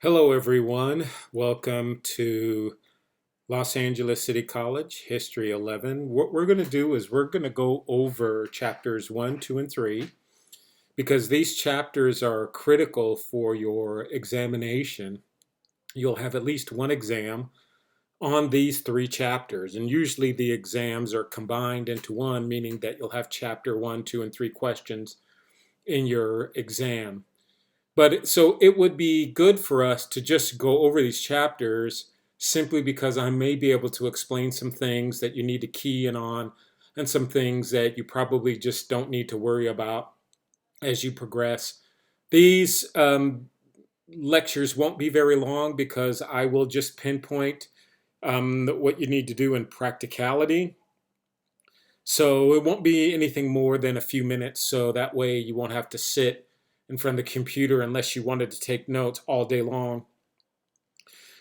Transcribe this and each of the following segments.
Hello, everyone. Welcome to Los Angeles City College, History 11. What we're going to do is we're going to go over chapters 1, 2, and 3 because these chapters are critical for your examination. You'll have at least one exam on these three chapters, and usually the exams are combined into one, meaning that you'll have chapter 1, 2, and 3 questions in your exam. But so it would be good for us to just go over these chapters simply because I may be able to explain some things that you need to key in on and some things that you probably just don't need to worry about as you progress. These lectures won't be very long because I will just pinpoint what you need to do in practicality. So it won't be anything more than a few minutes, so that way you won't have to sit in front of the computer unless you wanted to take notes all day long.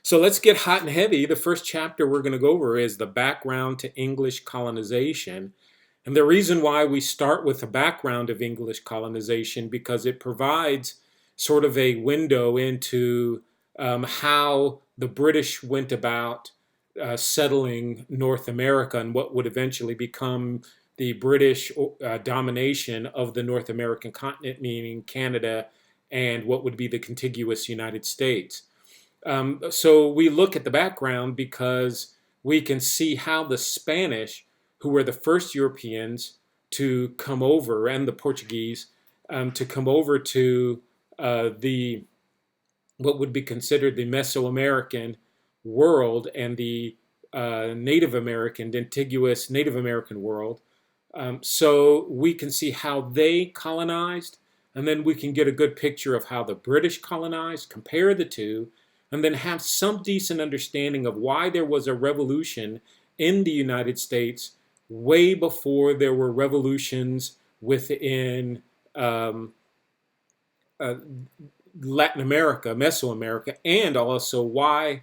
So let's get hot and heavy. The first chapter we're going to go over is the background to English colonization. And the reason why we start with the background of English colonization because it provides sort of a window into how the British went about settling North America and what would eventually become the British domination of the North American continent, meaning Canada and what would be the contiguous United States. So we look at the background because we can see how the Spanish, who were the first Europeans to come over, and the Portuguese, to come over to the what would be considered the Mesoamerican world and the Native American, the contiguous Native American world. So we can see how they colonized, and then we can get a good picture of how the British colonized, compare the two, and then have some decent understanding of why there was a revolution in the United States way before there were revolutions within Latin America, Mesoamerica, and also why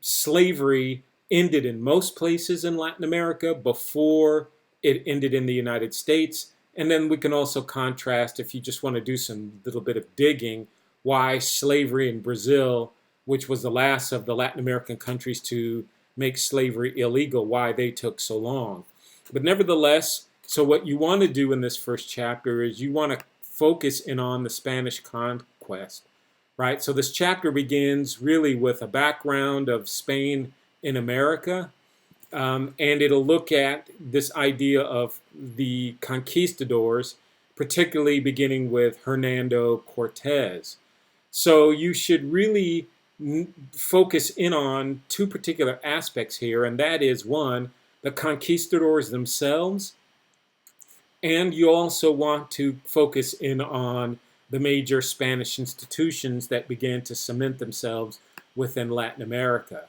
slavery ended in most places in Latin America before it ended in the United States. And then we can also contrast, if you just want to do some little bit of digging, why slavery in Brazil, which was the last of the Latin American countries to make slavery illegal, why they took so long. But nevertheless, so what you want to do in this first chapter is you want to focus in on the Spanish Conquest, right? So this chapter begins really with a background of Spain in America, and it'll look at this idea of the conquistadors, particularly beginning with Hernando Cortez. So you should really focus in on two particular aspects here, and that is one, the conquistadors themselves, and you also want to focus in on the major Spanish institutions that began to cement themselves within Latin America.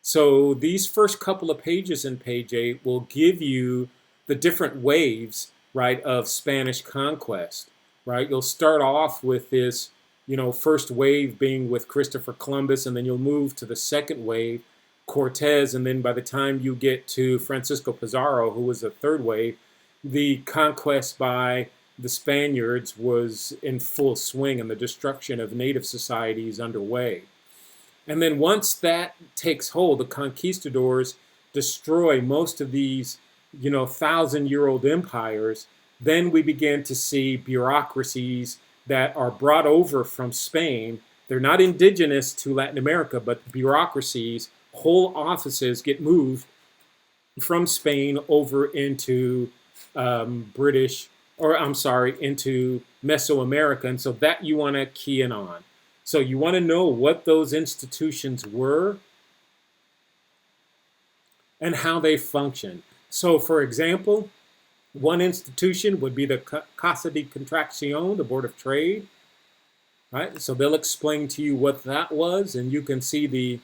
So these first couple of pages in page 8 will give you the different waves, right, of Spanish conquest, right? You'll start off with this, first wave being with Christopher Columbus, and then you'll move to the second wave, Cortez, and then by the time you get to Francisco Pizarro, who was the third wave, the conquest by the Spaniards was in full swing and the destruction of native societies underway. And then once that takes hold, the conquistadors destroy most of these, thousand-year-old empires. Then we begin to see bureaucracies that are brought over from Spain. They're not indigenous to Latin America, but bureaucracies, whole offices get moved from Spain over into into Mesoamerica. And so that you want to key in on. So you want to know what those institutions were and how they function. So for example, one institution would be the Casa de Contratación, the Board of Trade, right? So they'll explain to you what that was, and you can see the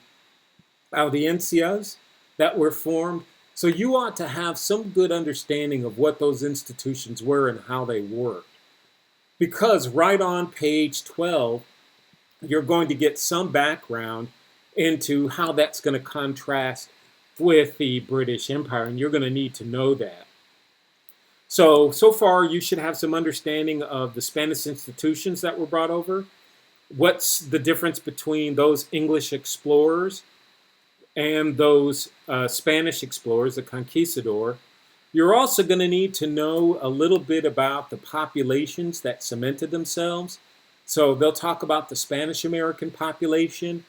audiencias that were formed. So you ought to have some good understanding of what those institutions were and how they worked. Because right on page 12, you're going to get some background into how that's going to contrast with the British Empire, and you're going to need to know that. So far you should have some understanding of the Spanish institutions that were brought over. What's the difference between those English explorers and those Spanish explorers, the conquistador? You're also going to need to know a little bit about the populations that cemented themselves. So they'll talk about the Spanish American population.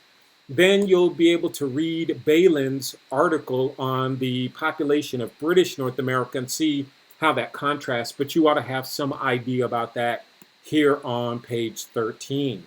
Then you'll be able to read Balin's article on the population of British North America and see how that contrasts. But you ought to have some idea about that here on page 13.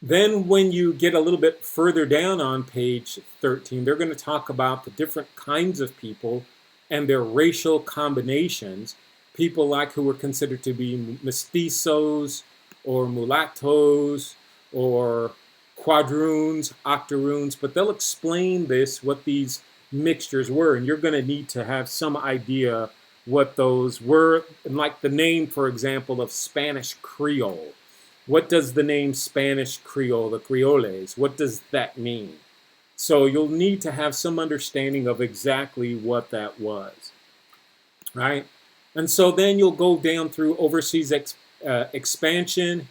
Then when you get a little bit further down on page 13, they're going to talk about the different kinds of people and their racial combinations. People like who were considered to be mestizos or mulattoes or quadroons, octoroons, but they'll explain this, what these mixtures were, and you're going to need to have some idea what those were, and like the name, for example, of Spanish Creole. What does the name Spanish Creole, the Creoles, what does that mean? So you'll need to have some understanding of exactly what that was, right? And so then you'll go down through overseas expansion,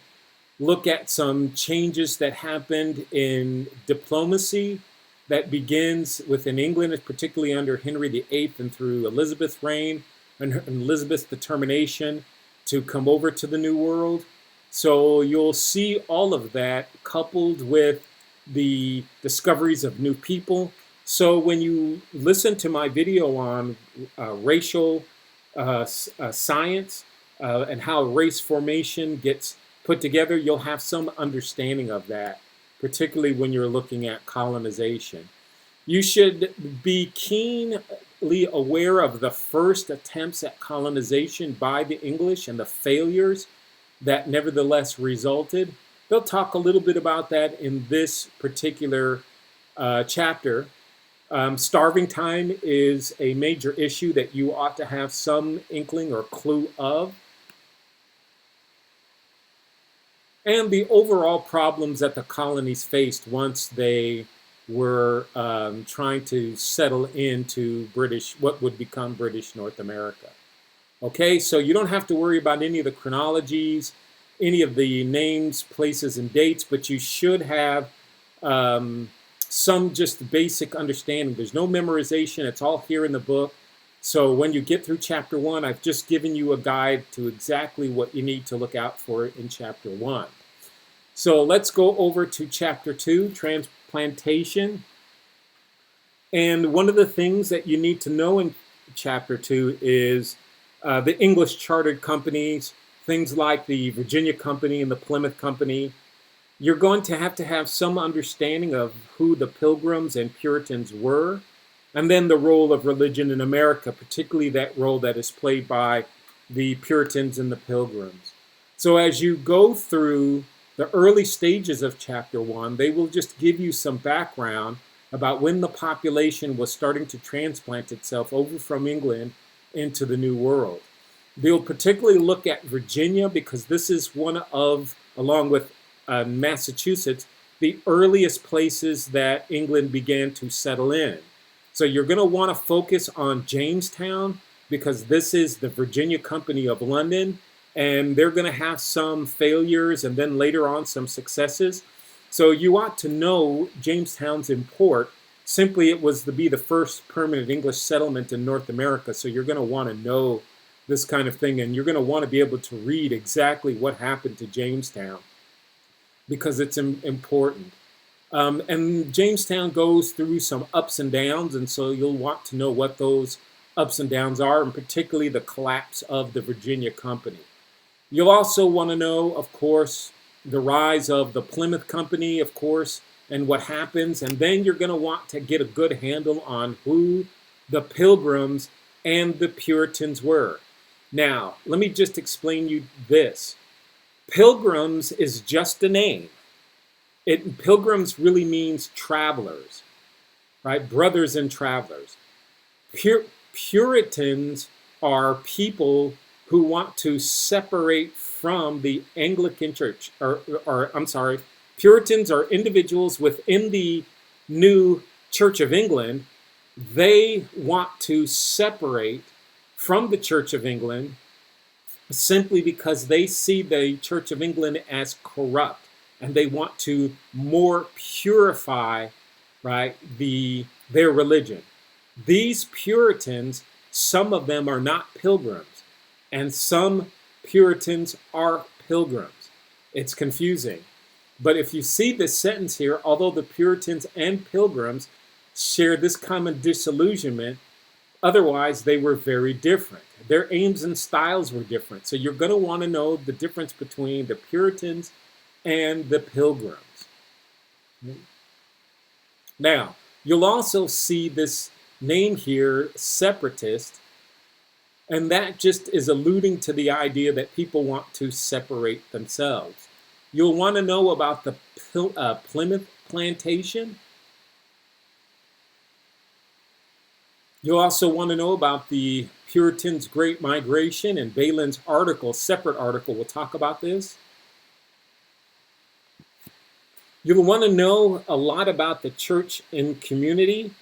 look at some changes that happened in diplomacy that begins within England, particularly under Henry VIII and through Elizabeth's reign and Elizabeth's determination to come over to the New World. So you'll see all of that coupled with the discoveries of new people. So when you listen to my video on racial science and how race formation gets put together, you'll have some understanding of that, particularly when you're looking at colonization. You should be keenly aware of the first attempts at colonization by the English and the failures that nevertheless resulted. They'll talk a little bit about that in this particular chapter. Starving time is a major issue that you ought to have some inkling or clue of. And the overall problems that the colonies faced once they were trying to settle into what would become British North America. Okay, so you don't have to worry about any of the chronologies, any of the names, places, and dates, but you should have some just basic understanding. There's no memorization. It's all here in the book. So when you get through chapter 1, I've just given you a guide to exactly what you need to look out for in chapter 1. So let's go over to chapter 2, transplantation. And one of the things that you need to know in chapter 2 is the English chartered companies, things like the Virginia Company and the Plymouth Company. You're going to have some understanding of who the Pilgrims and Puritans were, and then the role of religion in America, particularly that role that is played by the Puritans and the Pilgrims. So as you go through the early stages of chapter 1, they will just give you some background about when the population was starting to transplant itself over from England into the New World. They'll particularly look at Virginia because this is one of, along with Massachusetts, the earliest places that England began to settle in. So you're going to want to focus on Jamestown because this is the Virginia Company of London, and they're going to have some failures and then later on some successes. So you ought to know Jamestown's import. Simply, it was to be the first permanent English settlement in North America, so you're going to want to know this kind of thing, and you're going to want to be able to read exactly what happened to Jamestown because it's important. And Jamestown goes through some ups and downs, and so you'll want to know what those ups and downs are, and particularly the collapse of the Virginia Company. You'll also want to know, of course, the rise of the Plymouth Company, of course, and what happens, and then you're going to want to get a good handle on who the Pilgrims and the Puritans were. Now, let me just explain you this. Pilgrims is just a name. Pilgrims really means travelers, right? Brothers and travelers. Puritans are people who want to separate from the Anglican Church, Puritans are individuals within the new Church of England. They want to separate from the Church of England simply because they see the Church of England as corrupt, and they want to more purify, right, their religion. These Puritans, some of them are not pilgrims, and some Puritans are pilgrims. It's confusing. But if you see this sentence here, although the Puritans and pilgrims share this common disillusionment, otherwise they were very different. Their aims and styles were different. So you're going to want to know the difference between the Puritans and the pilgrims. Now, you'll also see this name here, separatist, and that just is alluding to the idea that people want to separate themselves. You'll want to know about the Plymouth Plantation. You'll also want to know about the Puritans' Great Migration, and Balin's article, separate article, will talk about this. You'll want to know a lot about the church and community,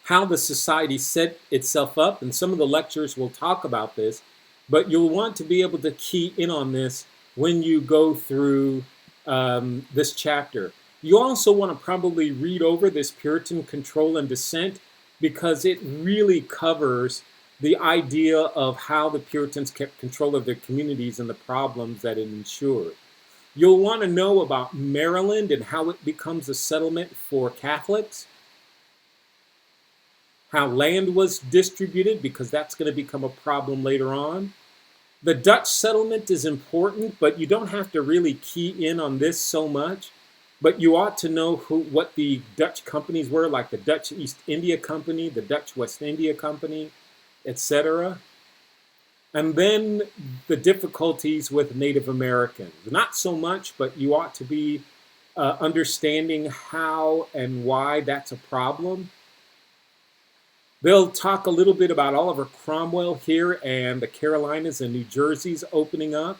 how the society set itself up, and some of the lectures will talk about this, but you'll want to be able to key in on this when you go through this chapter. You also want to probably read over this Puritan control and dissent, because it really covers the idea of how the Puritans kept control of their communities and the problems that it ensured. You'll want to know about Maryland and how it becomes a settlement for Catholics, how land was distributed, because that's going to become a problem later on. The Dutch settlement is important, but you don't have to really key in on this so much. But you ought to know what the Dutch companies were, like the Dutch East India Company, the Dutch West India Company, etc. And then the difficulties with Native Americans. Not so much, but you ought to be understanding how and why that's a problem. They'll talk a little bit about Oliver Cromwell here and the Carolinas and New Jersey's opening up.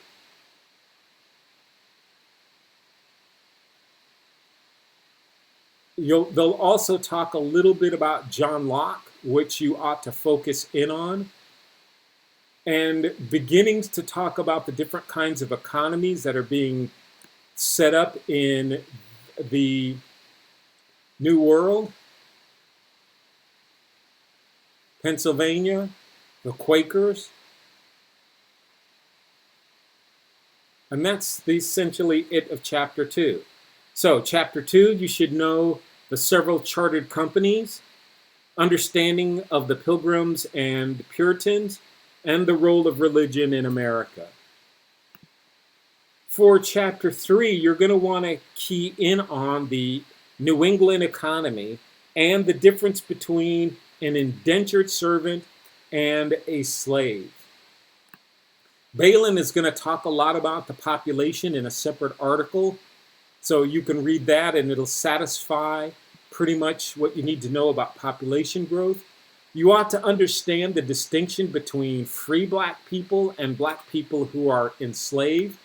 They'll also talk a little bit about John Locke, which you ought to focus in on, and beginnings to talk about the different kinds of economies that are being set up in the New World. Pennsylvania, the Quakers. And that's essentially it of chapter 2. So chapter 2, you should know the several chartered companies, understanding of the Pilgrims and the Puritans, and the role of religion in America. For chapter 3, you're going to want to key in on the New England economy and the difference between an indentured servant and a slave. Balin is going to talk a lot about the population in a separate article, so you can read that and it'll satisfy pretty much what you need to know about population growth. You ought to understand the distinction between free black people and black people who are enslaved.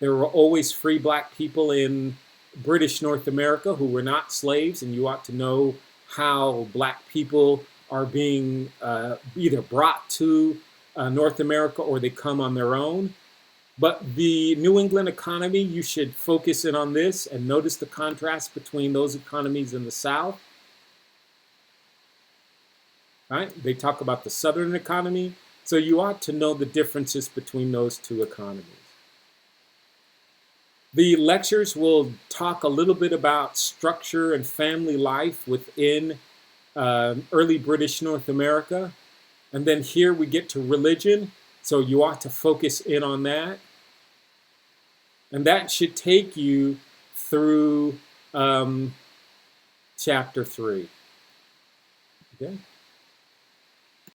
There were always free black people in British North America who were not slaves, and you ought to know how black people are being either brought to North America or they come on their own. But the New England economy, you should focus in on this and notice the contrast between those economies in the South. Right? They talk about the Southern economy, so you ought to know the differences between those two economies. The lectures will talk a little bit about structure and family life within early British North America. And then here we get to religion, so you ought to focus in on that. And that should take you through chapter 3. Okay?